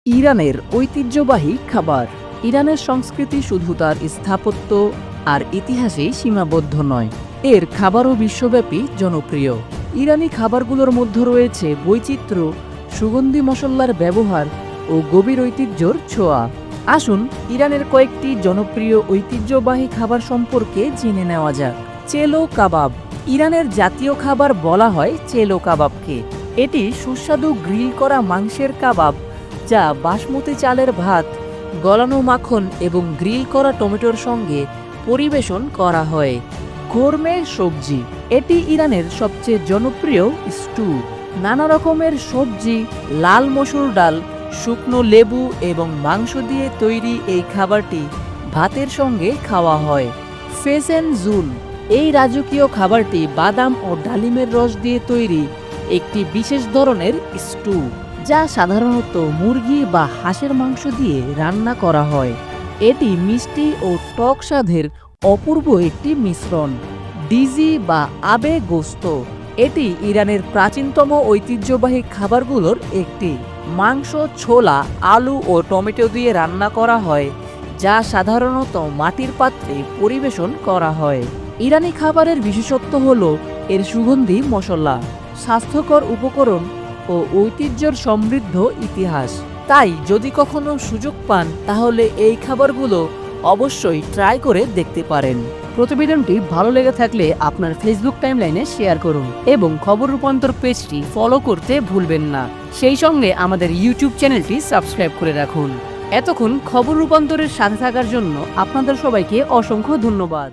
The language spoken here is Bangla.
ইরানের ঐতিহ্যবাহী খাবার। ইরানের সংস্কৃতি শুধু তার স্থাপত্য আর ইতিহাসেই সীমাবদ্ধ নয়, এর খাবারও বিশ্বব্যাপী জনপ্রিয়। ইরানি খাবারগুলোর মধ্যে রয়েছে বৈচিত্র্য, সুগন্ধি মশলার ব্যবহার ও গভীর ঐতিহ্যর ছোঁয়া। আসুন ইরানের কয়েকটি জনপ্রিয় ঐতিহ্যবাহী খাবার সম্পর্কে জেনে নেওয়া যাক। চেলো কাবাব। ইরানের জাতীয় খাবার বলা হয় চেলো কাবাবকে। এটি সুস্বাদু গ্রিল করা মাংসের কাবাব, যা বাসমতি চালের ভাত, গলানো মাখন এবং গ্রিল করা টমেটোর সঙ্গে পরিবেশন করা হয়। গোরমে সবজি। এটি ইরানের সবচেয়ে জনপ্রিয় স্টু। নানা রকমের সবজি, লাল মসুর ডাল, শুকনো লেবু এবং মাংস দিয়ে তৈরি এই খাবারটি ভাতের সঙ্গে খাওয়া হয়। ফেসেন জুল। এই রাজকীয় খাবারটি বাদাম ও ডালিমের রস দিয়ে তৈরি একটি বিশেষ ধরনের স্টু, যা সাধারণত মুরগি বা হাঁসের মাংস দিয়ে রান্না করা হয়। এটি মিষ্টি ও টক স্বাদের অপূর্ব একটি মিশ্রণ। ডিজি বা আবে গোস্ত। এটি ইরানের প্রাচীনতম ঐতিহ্যবাহী খাবারগুলোর একটি। মাংস, ছোলা, আলু ও টমেটো দিয়ে রান্না করা হয়, যা সাধারণত মাটির পাত্রে পরিবেশন করা হয়। ইরানি খাবারের বিশেষত্ব হল এর সুগন্ধি মশলা, স্বাস্থ্যকর উপকরণ ও ঐতিহ্যের সমৃদ্ধ ইতিহাস। তাই যদি কখনো সুযোগ পান, তাহলে এই খাবারগুলো অবশ্যই ট্রাই করে দেখতে পারেন। প্রতিবেদনটি ভালো লেগে থাকলে আপনার ফেসবুক টাইমলাইনে শেয়ার করুন এবং খবর রূপান্তর পেজটি ফলো করতে ভুলবেন না। সেই সঙ্গে আমাদের ইউটিউব চ্যানেলটি সাবস্ক্রাইব করে রাখুন। এতক্ষণ খবর রূপান্তরের সাথে থাকার জন্য আপনাদের সবাইকে অসংখ্য ধন্যবাদ।